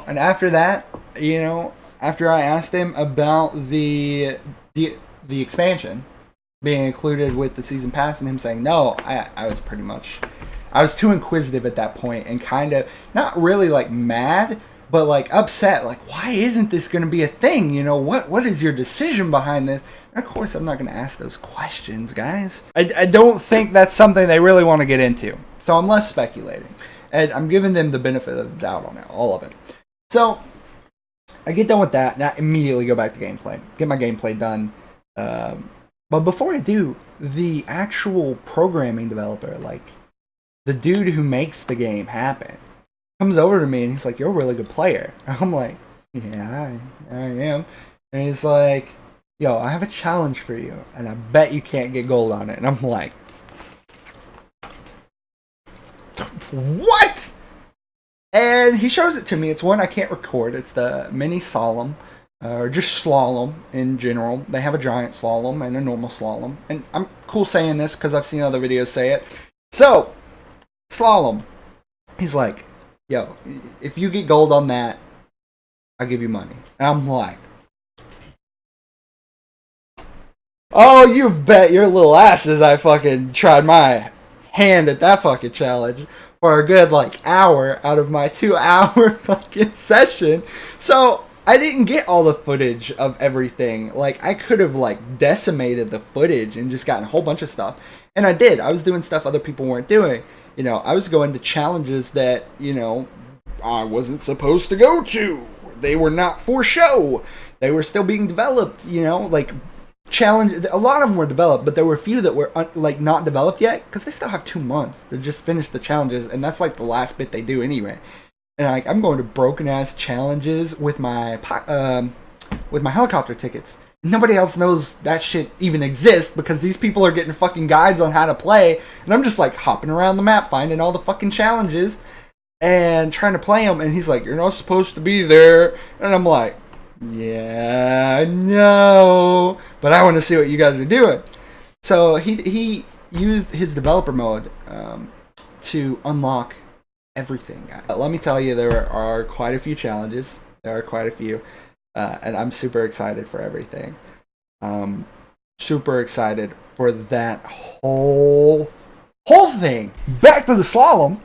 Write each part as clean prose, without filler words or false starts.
and after that, after I asked him about the expansion being included with the season pass, and him saying no, I was too inquisitive at that point, and kind of not really like mad, but like upset. Like, why isn't this going to be a thing? What is your decision behind this? And of course, I'm not going to ask those questions, guys. I don't think that's something they really want to get into, so I'm less speculating, and I'm giving them the benefit of the doubt on it, all of it. So I get done with that, and I immediately go back to gameplay, get my gameplay done. But before I do, the actual programming developer, like the dude who makes the game happen, comes over to me and he's like, "You're a really good player." I'm like, "Yeah, I am." And he's like, "Yo, I have a challenge for you, and I bet you can't get gold on it." And I'm like, "What?" And he shows it to me. It's one I can't record. It's the mini slalom. Or just slalom in general. They have a giant slalom and a normal slalom. And I'm cool saying this because I've seen other videos say it. So, slalom. He's like, "Yo, if you get gold on that, I'll give you money." And I'm like, "Oh, you bet your little asses I fucking tried my hand at that fucking challenge for a good, hour out of my 2-hour fucking session." So, I didn't get all the footage of everything. I could have, decimated the footage and just gotten a whole bunch of stuff. And I did. I was doing stuff other people weren't doing. I was going to challenges that, I wasn't supposed to go to. They were not for show. They were still being developed, challenge. A lot of them were developed, but there were a few that were, not developed yet, because they still have 2 months to just finish the challenges, and that's, the last bit they do anyway. And I'm going to broken ass challenges with my helicopter tickets. Nobody else knows that shit even exists because these people are getting fucking guides on how to play, and I'm just hopping around the map finding all the fucking challenges and trying to play them. And he's like, "You're not supposed to be there," and I'm like, "Yeah, I know, but I want to see what you guys are doing." So he used his developer mode to unlock everything. Let me tell you, there are quite a few challenges. There are quite a few, and I'm super excited for everything. Super excited for that whole thing. Back to the slalom,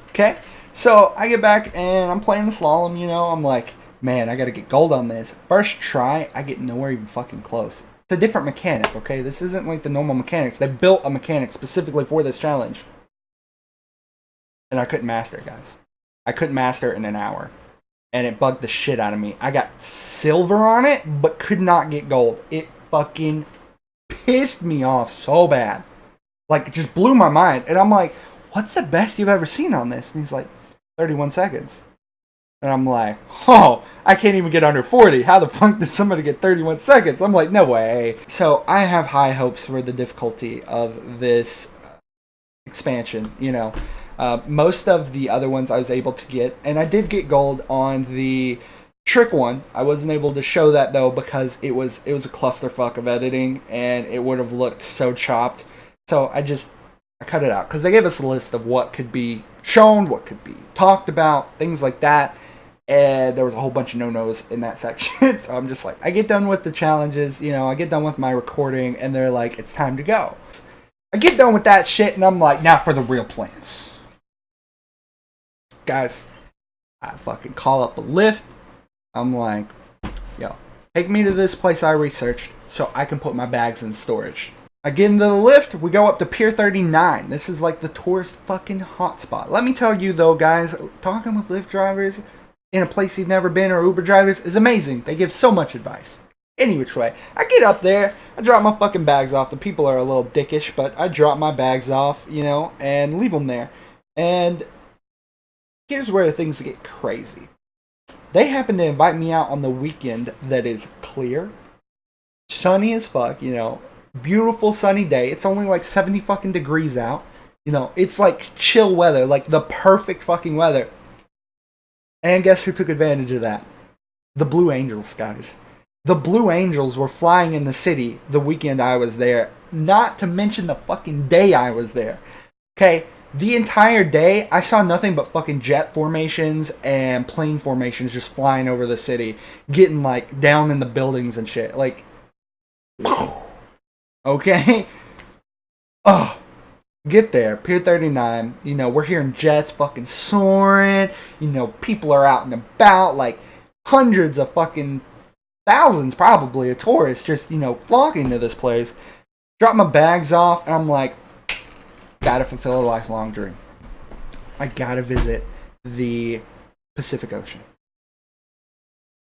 okay? So I get back and I'm playing the slalom. I'm like, man, I gotta get gold on this. First try, I get nowhere even fucking close. It's a different mechanic, okay? This isn't like the normal mechanics. They built a mechanic specifically for this challenge. And I couldn't master it, guys. I couldn't master it in an hour. And it bugged the shit out of me. I got silver on it, but could not get gold. It fucking pissed me off so bad. It just blew my mind. And I'm like, "What's the best you've ever seen on this?" And he's like, 31 seconds. And I'm like, "Oh, I can't even get under 40. How the fuck did somebody get 31 seconds? I'm like, no way. So I have high hopes for the difficulty of this expansion, Most of the other ones I was able to get, and I did get gold on the trick one. I wasn't able to show that though because it was a clusterfuck of editing and it would have looked so chopped. So I cut it out because they gave us a list of what could be shown, what could be talked about, things like that. And there was a whole bunch of no-nos in that section. So I'm just like, I get done with the challenges, I get done with my recording, and they're like, "It's time to go." I get done with that shit, and I'm like, now for the real plans. Guys, I fucking call up a Lyft. I'm like, "Yo, take me to this place I researched so I can put my bags in storage." I get into the Lyft. We go up to Pier 39. This is the tourist fucking hotspot. Let me tell you though, guys, talking with Lyft drivers in a place you've never been, or Uber drivers, is amazing. They give so much advice. Any which way. I get up there. I drop my fucking bags off. The people are a little dickish, but I drop my bags off, and leave them there. And here's where things get crazy. They happen to invite me out on the weekend that is clear, sunny as fuck, beautiful sunny day. It's only 70 fucking degrees out. It's chill weather, the perfect fucking weather. And guess who took advantage of that? The Blue Angels, guys. The Blue Angels were flying in the city the weekend I was there, not to mention the fucking day I was there. Okay, The entire day, I saw nothing but fucking jet formations and plane formations just flying over the city, getting like down in the buildings and shit. Like, okay? Oh, get there, Pier 39. You know, we're hearing jets fucking soaring. You know, people are out and about, like hundreds of fucking thousands probably of tourists just, you know, flocking to this place. Drop my bags off, and I'm like, gotta fulfill a lifelong dream. I gotta visit the Pacific Ocean.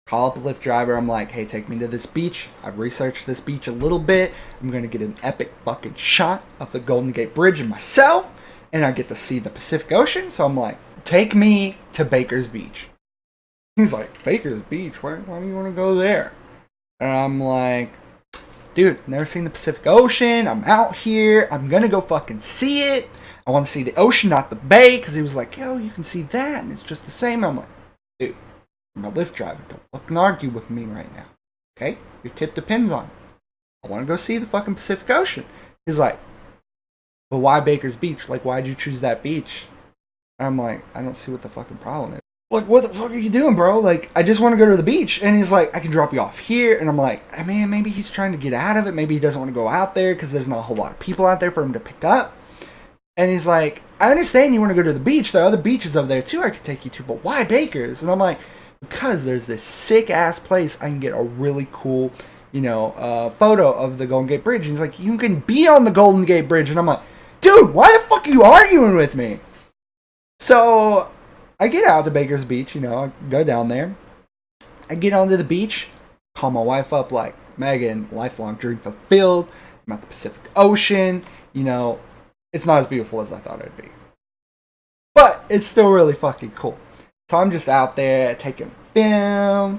Call up the Lyft driver. I'm like, hey, take me to this beach. I've researched this beach a little bit. I'm gonna get an epic fucking shot of the Golden Gate Bridge and myself, and I get to see the Pacific Ocean. So I'm like, take me to Baker's Beach. He's like, Baker's Beach? Why do you want to go there? And I'm like, dude, never seen the Pacific Ocean. I'm out here. I'm gonna go fucking see it. I want to see the ocean, not the bay. Because he was like, yo, you can see that, and it's just the same. I'm like, dude, I'm a Lyft driver. Don't fucking argue with me right now. Okay? Your tip depends on it. I want to go see the fucking Pacific Ocean. He's like, but why Baker's Beach? Like, why'd you choose that beach? And I'm like, I don't see what the fucking problem is. Like, what the fuck are you doing, bro? Like, I just want to go to the beach. And he's like, I can drop you off here. And I'm like, I mean, maybe he's trying to get out of it. Maybe he doesn't want to go out there because there's not a whole lot of people out there for him to pick up. And he's like, I understand you want to go to the beach. There are other beaches over there, too, I could take you to. But why Baker's? And I'm like, because there's this sick-ass place I can get a really cool, you know, photo of the Golden Gate Bridge. And he's like, you can be on the Golden Gate Bridge. And I'm like, dude, why the fuck are you arguing with me? So I get out to Baker's Beach, you know, I go down there. I get onto the beach, call my wife up like, Megan, lifelong dream fulfilled. I'm at the Pacific Ocean. You know, it's not as beautiful as I thought it'd be. But it's still really fucking cool. So I'm just out there taking film.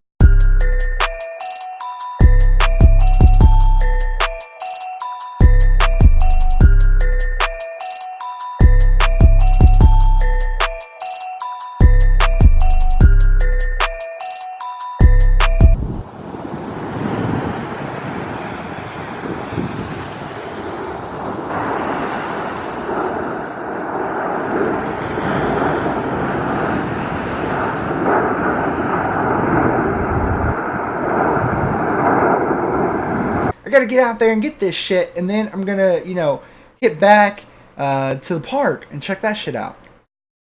Gotta get out there and get this shit, and then I'm gonna, you know, hit back to the park and check that shit out.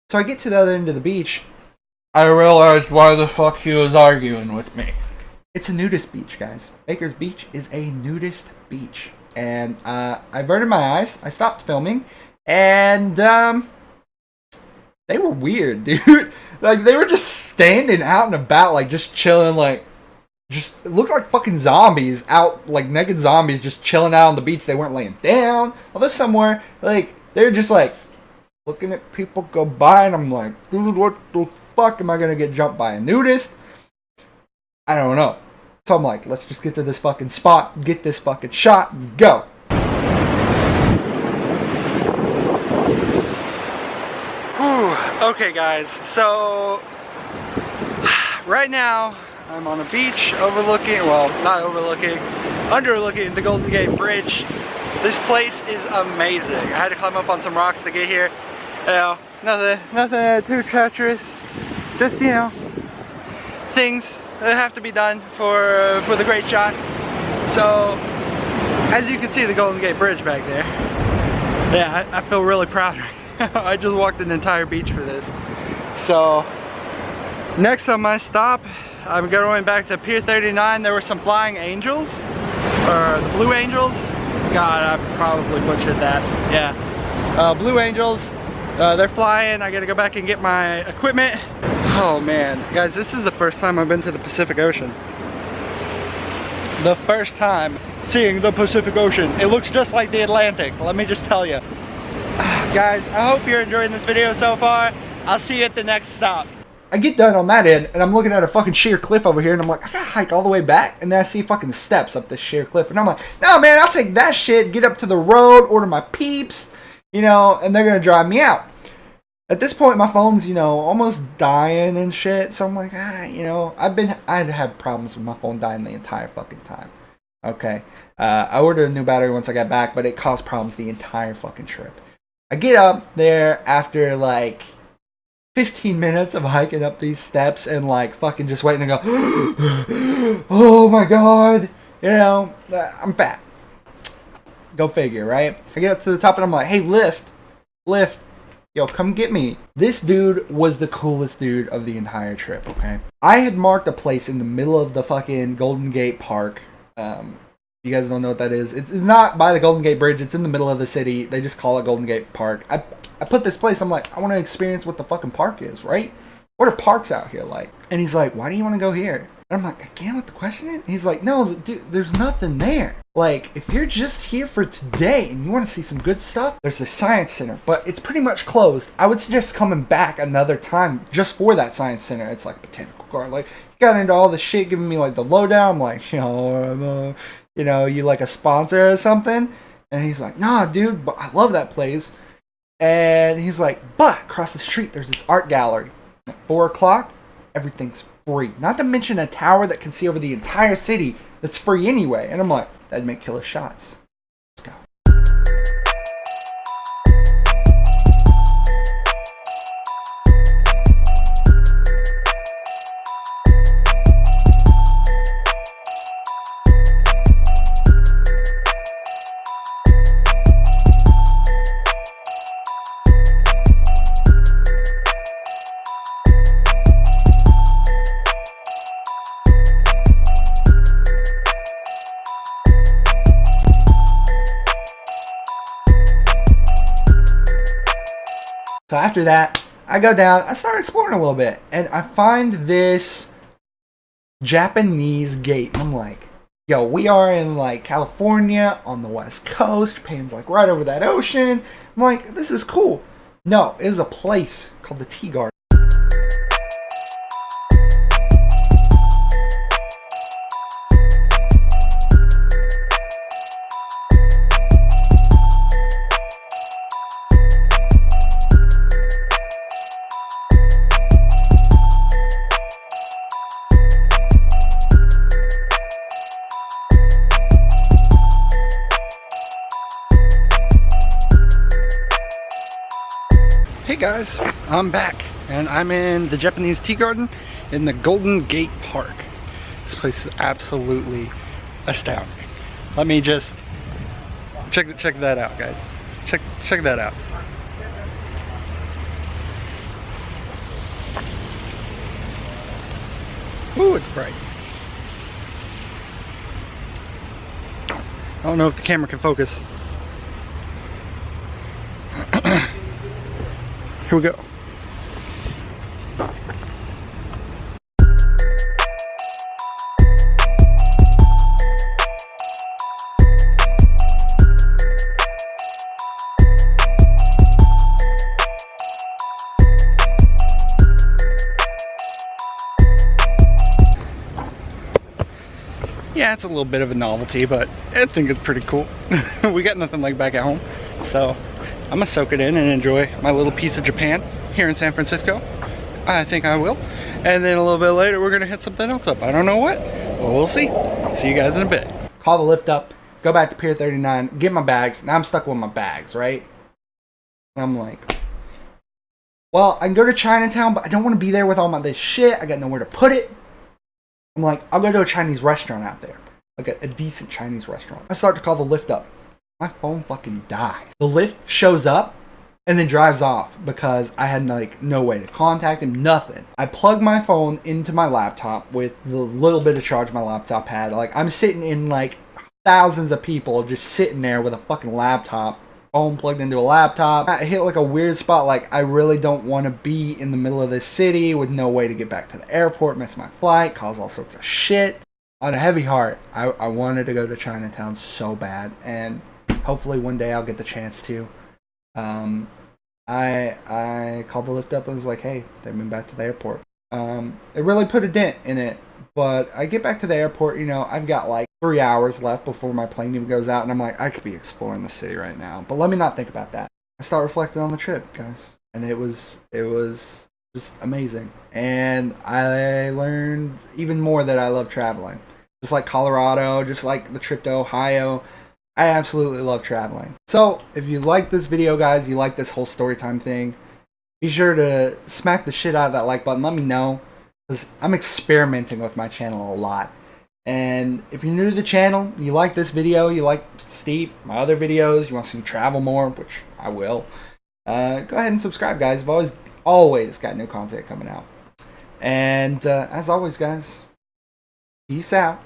So I get to the other end of the beach. I realized why the fuck he was arguing with me. It's a nudist beach, guys. Baker's Beach is a nudist beach. And I averted my eyes. I stopped filming. And they were weird, dude. Like, they were just standing out and about, like, just chilling, like, just it looked like fucking zombies out, like naked zombies just chilling out on the beach. They weren't laying down. Although somewhere, like, they're just like looking at people go by, and I'm like, dude, what the fuck am I gonna get jumped by a nudist? I don't know. So I'm like, let's just get to this fucking spot, get this fucking shot, and go. Ooh, okay guys, so right now I'm on a beach overlooking, well, not overlooking, underlooking the Golden Gate Bridge. This place is amazing. I had to climb up on some rocks to get here. You know, nothing too treacherous. Just, you know, things that have to be done for the great shot. So, as you can see the Golden Gate Bridge back there. Yeah, I feel really proud. I just walked an entire beach for this. So, next on my stop, I'm going back to Pier 39. There were some flying angels, or the Blue Angels. God, I probably butchered that. Yeah, Blue Angels. They're flying. I gotta go back and get my equipment. Oh man, guys, this is the first time I've been to the Pacific Ocean. The first time seeing the Pacific Ocean. It looks just like the Atlantic. Let me just tell you, guys. I hope you're enjoying this video so far. I'll see you at the next stop. I get done on that end, and I'm looking at a fucking sheer cliff over here, and I'm like, I gotta hike all the way back, and then I see fucking steps up this sheer cliff, and I'm like, no man, I'll take that shit, get up to the road, order my peeps, you know, and they're gonna drive me out. At this point, my phone's, you know, almost dying and shit, so I'm like, you know, I'd had problems with my phone dying the entire fucking time. Okay, I ordered a new battery once I got back, but it caused problems the entire fucking trip. I get up there after like 15 minutes of hiking up these steps and like fucking just waiting to go, oh my god, you know, I'm fat. Go figure, right? I get up to the top and I'm like, hey, lift, yo, come get me. This dude was the coolest dude of the entire trip, okay? I had marked a place in the middle of the fucking Golden Gate Park. You guys don't know what that is. It's not by the Golden Gate Bridge. It's in the middle of the city. They just call it Golden Gate Park. I put this place, I'm like, I want to experience what the fucking park is, right? What are parks out here like? And he's like, why do you want to go here? And I'm like, again, what the question is? He's like, no, dude, there's nothing there. Like, if you're just here for today and you want to see some good stuff, there's a science center, but it's pretty much closed. I would suggest coming back another time just for that science center. It's like botanical garden. Like, he got into all the shit, giving me like the lowdown. I'm like, you know, you like a sponsor or something? And he's like, nah, dude, but I love that place. And he's like, but across the street, there's this art gallery. At 4 o'clock, everything's free. Not to mention a tower that can see over the entire city that's free anyway. And I'm like, that'd make killer shots. Let's go. So after that, I go down, I start exploring a little bit, and I find this Japanese gate. I'm like, yo, we are in like California on the West Coast. Japan's like right over that ocean. I'm like, this is cool. No, it was a place called the Tea Garden. Hey guys, I'm back and I'm in the Japanese tea garden in the Golden Gate Park. This place is absolutely astounding. Let me just check that out, guys. Check that out. Ooh, it's bright. I don't know if the camera can focus. Here we go. Yeah, it's a little bit of a novelty, but I think it's pretty cool. We got nothing like back at home, so I'm gonna soak it in and enjoy my little piece of Japan here in San Francisco. I think I will. And then a little bit later, we're gonna hit something else up. I don't know what, but we'll see. See you guys in a bit. Call the lift up, go back to Pier 39, get my bags. Now I'm stuck with my bags, right? And I'm like, well, I can go to Chinatown, but I don't want to be there with all this shit. I got nowhere to put it. I'm like, I'll go to a Chinese restaurant out there. Like a decent Chinese restaurant. I start to call the lift up. My phone fucking dies. The lift shows up and then drives off because I had like no way to contact him, nothing. I plug my phone into my laptop with the little bit of charge my laptop had. Like, I'm sitting in like thousands of people just sitting there with a fucking laptop, phone plugged into a laptop. I hit like a weird spot. Like, I really don't want to be in the middle of this city with no way to get back to the airport, miss my flight, cause all sorts of shit. On a heavy heart, I wanted to go to Chinatown so bad, and hopefully one day I'll get the chance to. I called the lift up and was like, hey, they've been back to the airport. It really put a dent in it, but I get back to the airport, you know, I've got like 3 hours left before my plane even goes out, and I'm like, I could be exploring the city right now, but let me not think about that. I start reflecting on the trip, guys, and it was just amazing, and I learned even more that I love traveling. Just like Colorado, just like the trip to Ohio, I absolutely love traveling. So if you like this video, guys, you like this whole story time thing, be sure to smack the shit out of that like button. Let me know, because I'm experimenting with my channel a lot. And if you're new to the channel, you like this video, you like Steve, my other videos, you want to see me travel more, which I will, go ahead and subscribe, guys. I've always got new content coming out. And as always, guys, peace out.